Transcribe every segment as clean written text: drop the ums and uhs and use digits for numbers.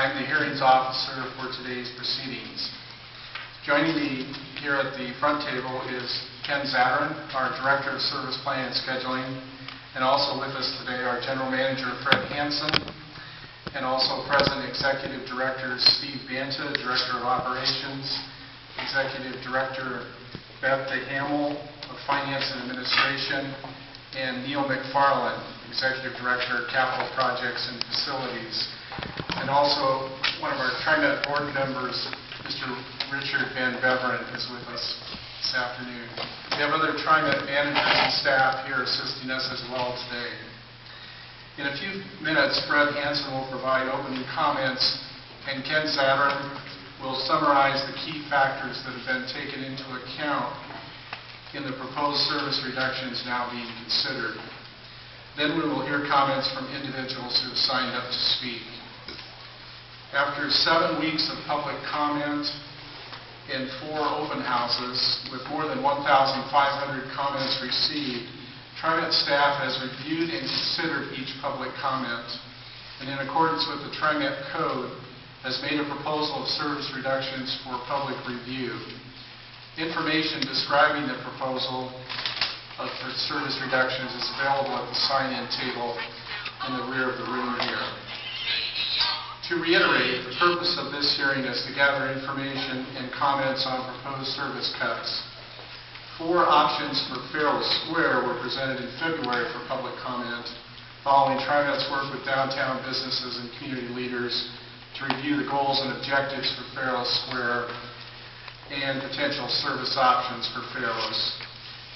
I'm the hearings officer for today's proceedings. Joining me here at the front table is Ken Zatterin, our Director of Service Planning and Scheduling, and also with us today our General Manager Fred Hansen, and also present Executive Directors Steve Banta, Director of Operations, Executive Director Beth DeHamel of Finance and Administration, and Neil McFarland, Executive Director of Capital Projects and Facilities. And also one of our TRIMET board members, Mr. Richard Van Beveren, is with us this afternoon. We have other TRIMET managers and staff here assisting us as well today. In a few minutes, Fred Hansen will provide opening comments, and Ken Zatterin will summarize the key factors that have been taken into account in the proposed service reductions now being considered. Then we will hear comments from individuals who have signed up to speak. After 7 weeks of public comment and 4 open houses, with more than 1,500 comments received, TRIMET staff has reviewed and considered each public comment, and in accordance with the TRIMET code, has made a proposal of service reductions for public review. Information describing the proposal for service reductions is available at the sign-in table in the rear of the room here. To reiterate, the purpose of this hearing is to gather information and comments on proposed service cuts. 4 options for Farrell Square were presented in February for public comment, following TRIMET's work with downtown businesses and community leaders to review the goals and objectives for Farrell Square and potential service options for Farrell.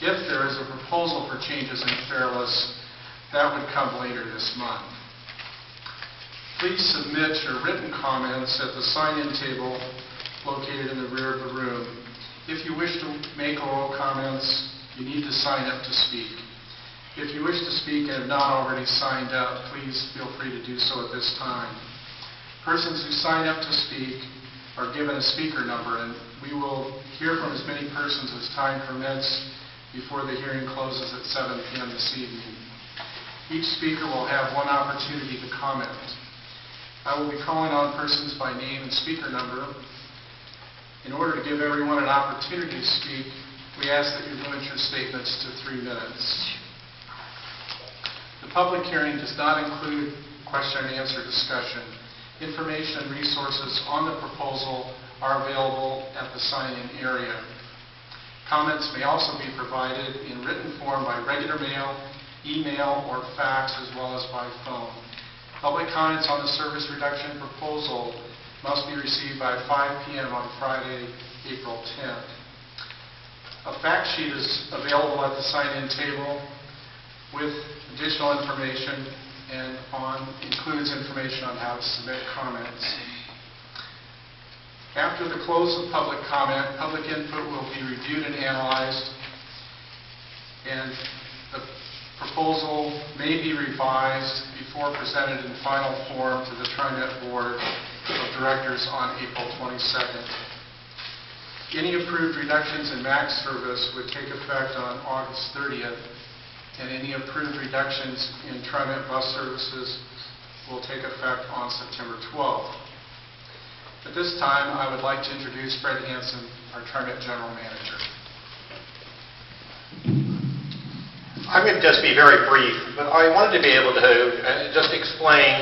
If there is a proposal for changes in Farrell, that would come later this month. Please submit your written comments at the sign-in table located in the rear of the room. If you wish to make oral comments, you need to sign up to speak. If you wish to speak and have not already signed up, please feel free to do so at this time. Persons who sign up to speak are given a speaker number, and we will hear from as many persons as time permits before the hearing closes at 7 p.m. this evening. Each speaker will have 1 opportunity to comment. I will be calling on persons by name and speaker number. In order to give everyone an opportunity to speak, we ask that you limit your statements to 3 minutes. The public hearing does not include question and answer discussion. Information and resources on the proposal are available at the sign-in area. Comments may also be provided in written form by regular mail, email, or fax, as well as by phone. Public comments on the service reduction proposal must be received by 5 p.m. on Friday, April 10th. A fact sheet is available at the sign-in table with additional information and includes information on how to submit comments. After the close of public comment, public input will be reviewed and analyzed, and the proposal may be revised before presented in final form to the TRIMET Board of Directors on April 22nd. Any approved reductions in MAX service would take effect on August 30th, and any approved reductions in TRIMET bus services will take effect on September 12th. At this time, I would like to introduce Fred Hansen, our TRIMET General Manager. I'm going to just be very brief, but I wanted to be able to just explain,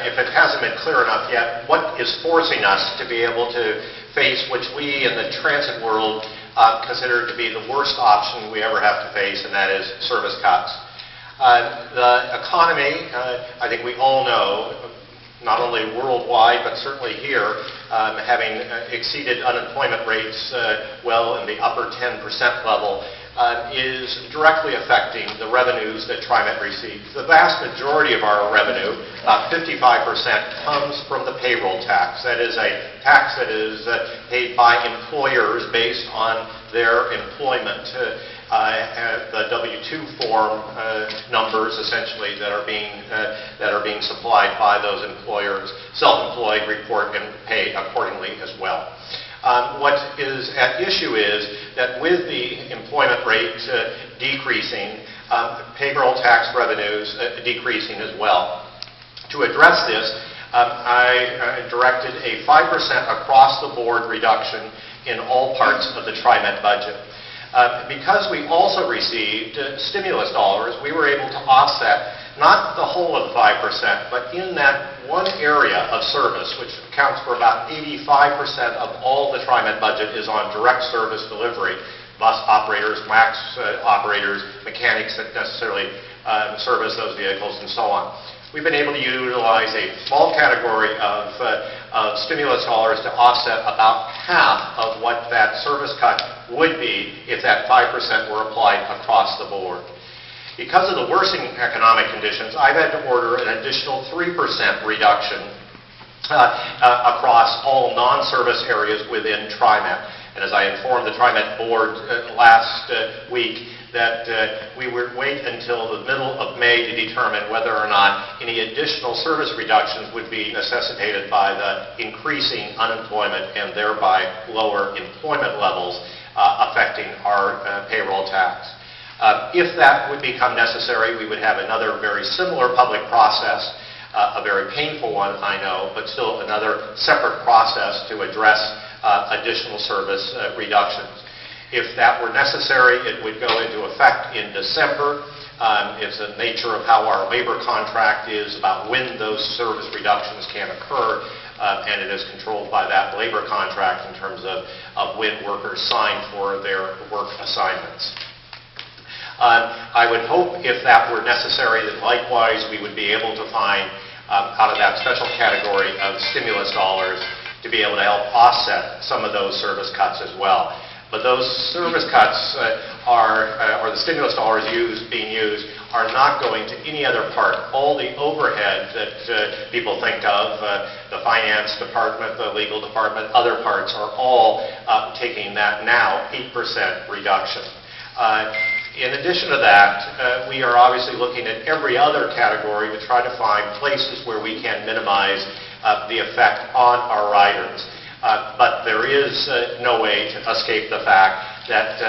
if it hasn't been clear enough yet, what is forcing us to be able to face which we in the transit world consider to be the worst option we ever have to face, and that is service cuts. The economy, I think we all know, not only worldwide, but certainly here, having exceeded unemployment rates well in the upper 10% level, is directly affecting the revenues that TRIMET receives. The vast majority of our revenue, 55%, comes from the payroll tax. That is a tax that is paid by employers based on their employment. The W-2 form numbers, essentially, that are being supplied by those employers. Self-employed report and pay accordingly as well. What is at issue is that with the employment rate decreasing, payroll tax revenues decreasing as well. To address this, I directed a 5% across-the-board reduction in all parts of the TRIMET budget. Because we also received stimulus dollars, we were able to offset not the whole of the 5%, but in that one area of service, which accounts for about 85% of all the TRIMET budget, is on direct service delivery. Bus operators, MAX operators, mechanics that necessarily service those vehicles, and so on. We've been able to utilize a small category of stimulus dollars to offset about half of what that service cut would be if that 5% were applied across the board. Because of the worsening economic conditions, I've had to order an additional 3% reduction across all non-service areas within TRIMET. And as I informed the TRIMET board last week, that we would wait until the middle of May to determine whether or not any additional service reductions would be necessitated by the increasing unemployment and thereby lower employment levels affecting our payroll tax. If that would become necessary, we would have another very similar public process, a very painful one, I know, but still another separate process to address additional service reductions. If that were necessary, it would go into effect in December. It's the nature of how our labor contract is about when those service reductions can occur, and it is controlled by that labor contract in terms of when workers sign for their work assignments. I would hope, if that were necessary, that likewise we would be able to find, out of that special category of stimulus dollars, to be able to help offset some of those service cuts as well. But those service cuts or the stimulus dollars being used are not going to any other part. All the overhead that people think of, the finance department, the legal department, other parts are all taking that now 8% reduction. In addition to that, we are obviously looking at every other category to try to find places where we can minimize the effect on our riders. But there is no way to escape the fact that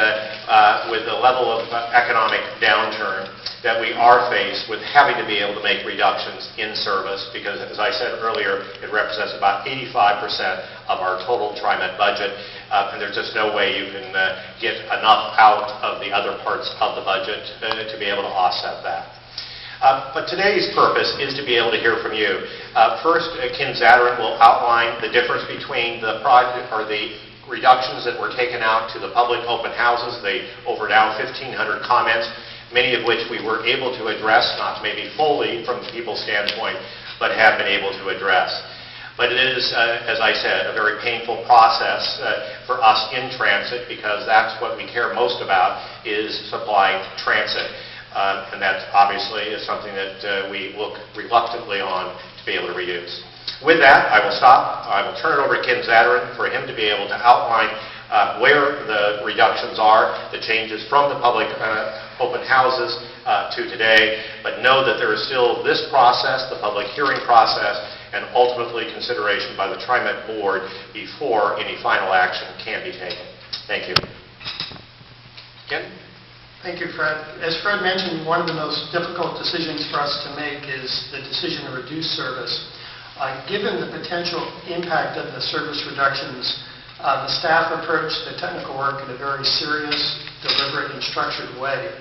with the level of economic downturn that we are faced with having to be able to make reductions in service, because as I said earlier, it represents about 85% of our total TRIMET budget, and there's just no way you can get enough out of the other parts of the budget to be able to offset that. But today's purpose is to be able to hear from you. First, Ken Zatterin will outline the difference between the project or the reductions that were taken out to the public open houses, the over now 1,500 comments, many of which we were able to address, not maybe fully from the people's standpoint, but have been able to address. But it is, as I said, a very painful process for us in transit, because that's what we care most about, is supplying transit. And that obviously is something that we look reluctantly on to be able to reduce. With that, I will stop. I will turn it over to Ken Zatterin for him to be able to outline where the reductions are, the changes from the public open houses to today, but know that there is still this process, the public hearing process, and ultimately consideration by the TRIMET board before any final action can be taken. Thank you. Ken? Thank you, Fred. As Fred mentioned, one of the most difficult decisions for us to make is the decision to reduce service. Given the potential impact of the service reductions, the staff approached the technical work in a very serious, deliberate, and structured way.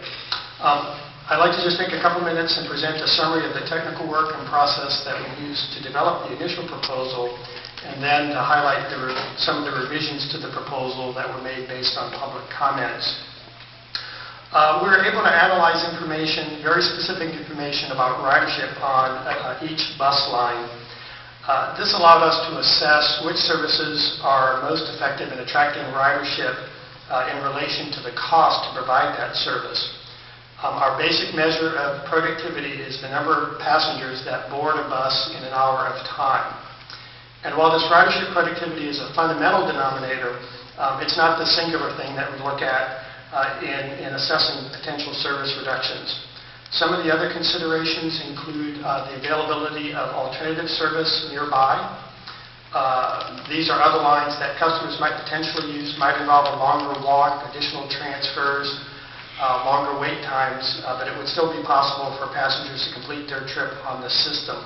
I'd like to just take a couple minutes and present a summary of the technical work and process that we used to develop the initial proposal, and then to highlight some of the revisions to the proposal that were made based on public comments. We were able to analyze information, very specific information about ridership on each bus line. This allowed us to assess which services are most effective in attracting ridership in relation to the cost to provide that service. Our basic measure of productivity is the number of passengers that board a bus in an hour of time. And while this ridership productivity is a fundamental denominator, it's not the singular thing that we look at in assessing potential service reductions. Some of the other considerations include the availability of alternative service nearby. These are other lines that customers might potentially use, might involve a longer walk, additional transfers, longer wait times, but it would still be possible for passengers to complete their trip on the system.